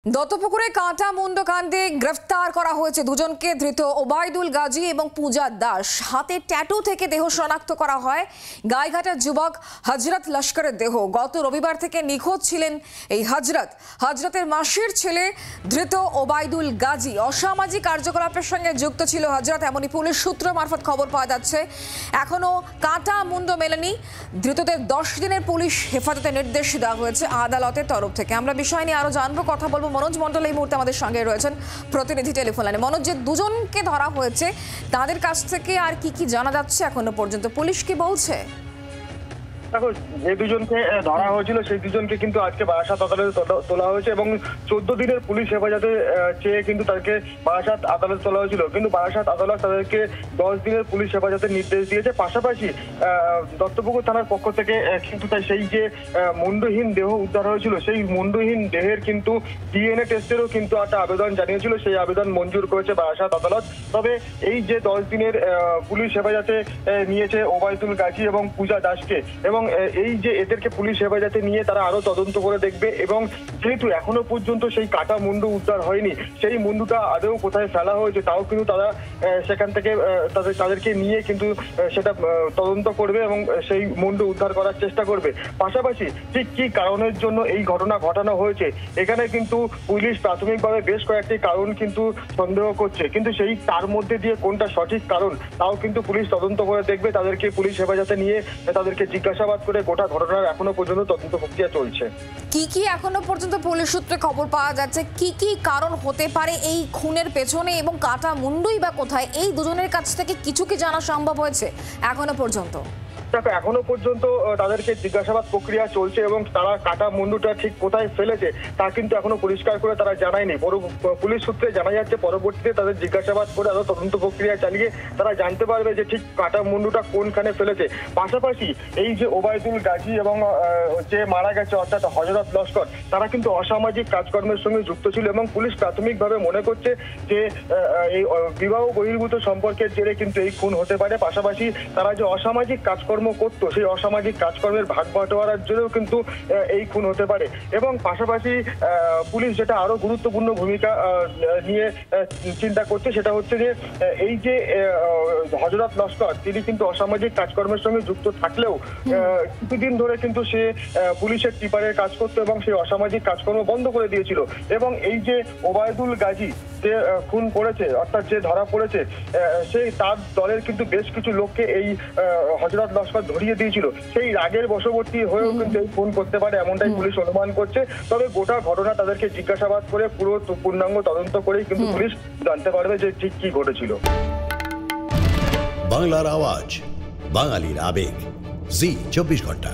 দত্তপুকুরে কাঁটা মুন্ড কাণ্ডে গ্রেফতার করা হয়েছে দুজনকে। ধৃত ওবায়দুল গাজী এবং পূজা দাস। হাতে ট্যাটু থেকে দেহ শনাক্ত করা হয়। গাইঘাটার যুবক হজরত লস্করের দেহ। গত রবিবার থেকে নিখোঁজ ছিলেন এই হজরতের মাসির ছেলে ধৃত ওবায়দুল গাজী। অসামাজিক কার্যকলাপের সঙ্গে যুক্ত ছিল হজরত, এমনই পুলিশ সূত্র মারফত খবর পাওয়া যাচ্ছে। এখনো কাঁটা মুন্ড মেলেনি। ধৃতদের 10 দিনের পুলিশ হেফাজতে নির্দেশ দেওয়া হয়েছে আদালতের তরফ থেকে। আমরা বিষয় নিয়ে আরো জানবো, কথা বলবো। মনোজ মন্ডল এই মুহূর্তে আমাদের সঙ্গে রয়েছেন, প্রতিনিধি টেলিফোন লাইনে। মনোজ, যে দুজনকে ধরা হয়েছে তাদের কাছ থেকে আর কি জানা যাচ্ছে এখনো পর্যন্ত? পুলিশ কি বলছে? দেখো, যে দুজনকে ধরা হয়েছিল সেই দুজনকে কিন্তু আজকে বারাসাত আদালতে তোলা হয়েছে এবং 14 দিনের পুলিশ হেফাজতে চেয়ে কিন্তু তাদেরকে বারাসাত আদালতে তোলা হয়েছিল। কিন্তু বারাসাত আদালত তাদেরকে 10 দিনের পুলিশ হেফাজতের নির্দেশ দিয়েছে। পাশাপাশি দত্তপুকুর থানার পক্ষ থেকে কিন্তু সেই যে মুন্ডহীন দেহ উদ্ধার হয়েছিল সেই মুন্ডহীন দেহের কিন্তু ডিএনএ টেস্টেরও কিন্তু একটা আবেদন জানিয়েছিল। সেই আবেদন মঞ্জুর করেছে বারাসাত আদালত। তবে এই যে 10 দিনের পুলিশ হেফাজতে নিয়েছে ওবায়দুল গাজী এবং পূজা দাসকে, এবং এই যে এদেরকে পুলিশ হেফাজতে নিয়ে তারা আরো তদন্ত করে দেখবে। এবং যেহেতু এখনো পর্যন্ত সেই কাটা মুন্ডু উদ্ধার হয়নি, সেই মুন্ডুটা আদৌ কোথায় ফেলা হয়েছে তাও কিন্তু তারা সেখান থেকে তাদেরকে নিয়ে কিন্তু সেটা তদন্ত করবে এবং সেই মুন্ডু উদ্ধার করার চেষ্টা করবে। পাশাপাশি ঠিক কি কারণের জন্য এই ঘটনা ঘটানো হয়েছে, এখানে কিন্তু পুলিশ প্রাথমিকভাবে বেশ কয়েকটি কারণ কিন্তু সন্দেহ করছে, কিন্তু সেই তার মধ্যে দিয়ে কোনটা সঠিক কারণ তাও কিন্তু পুলিশ তদন্ত করে দেখবে। তাদেরকে পুলিশ হেফাজতে নিয়ে তাদেরকে জিজ্ঞাসাবাদ করে গোটা ঘটনার এখনো পর্যন্ত তদন্ত প্রক্রিয়া চলছে। কি এখনো পর্যন্ত পুলিশ সূত্রে খবর পাওয়া যাচ্ছে? কি কারণ হতে পারে এই খুনের পেছনে, এবং কাটা মুন্ডুই বা কোথায়? এই দুজনের কাছ থেকে কিছু কি জানা সম্ভব হয়েছে এখনো পর্যন্ত? দেখো, এখনো পর্যন্ত তাদেরকে জিজ্ঞাসাবাদ প্রক্রিয়া চলছে এবং তারা কাটা মুন্ডুটা ঠিক কোথায় ফেলেছে তা কিন্তু এখনো পরিষ্কার করে তারা জানায়নি। পুলিশ সূত্রে জানা যাচ্ছে পরবর্তীতে তাদের জিজ্ঞাসাবাদ করে আরো তদন্ত প্রক্রিয়া চালিয়ে তারা জানতে পারবে যে ঠিক কাটা মুন্ডুটা কোনখানে ফেলেছে। পাশাপাশি এই যে ওবায়দুল গাজী এবং যে মারা গেছে অর্থাৎ হজরত লস্কর, তারা কিন্তু অসামাজিক কাজকর্মের সঙ্গে যুক্ত ছিল এবং পুলিশ প্রাথমিকভাবে মনে করছে যে এই বিবাহ বহির্ভূত সম্পর্কের জেরে কিন্তু এই খুন হতে পারে। পাশাপাশি তারা যে অসামাজিক কাজকর্ম করতো সেই অসামাজিক কাজকর্মের ভাগ বাটোয়ারার জন্যও কিন্তু এই খুন হতে পারে। এবং পাশাপাশি পুলিশ যেটা আরো গুরুত্বপূর্ণ ভূমিকা নিয়ে চিন্তা করছে সেটা হচ্ছে যে এই যে হজরত লস্কর, তিনি কিন্তু অসামাজিক কাজকর্মের সঙ্গে যুক্ত থাকলেও কিছুদিন ধরে কিন্তু সে পুলিশের টিপারের কাজ করতো এবং সেই অসামাজিক কাজকর্ম বন্ধ করে দিয়েছিল। এবং এই যে ওবায়দুল গাজী যে খুন করেছে অর্থাৎ যে ধরা পড়েছে, সেই তার দলের কিন্তু বেশ কিছু লোককে এই হজরত লস্কর ধরিয়ে দিয়েছিল। সেই রাগের বশবর্তী হয়েও কিন্তু এই খুন করতে পারে এমনটাই পুলিশ অনুমান করছে। তবে গোটা ঘটনা তাদেরকে জিজ্ঞাসাবাদ করে পুরো পূর্ণাঙ্গ তদন্ত করেই কিন্তু পুলিশ জানতে পারবে যে ঠিক কি ঘটেছিল। বাংলার আওয়াজ, বাঙালির আবেগ, জি 24 ঘন্টা।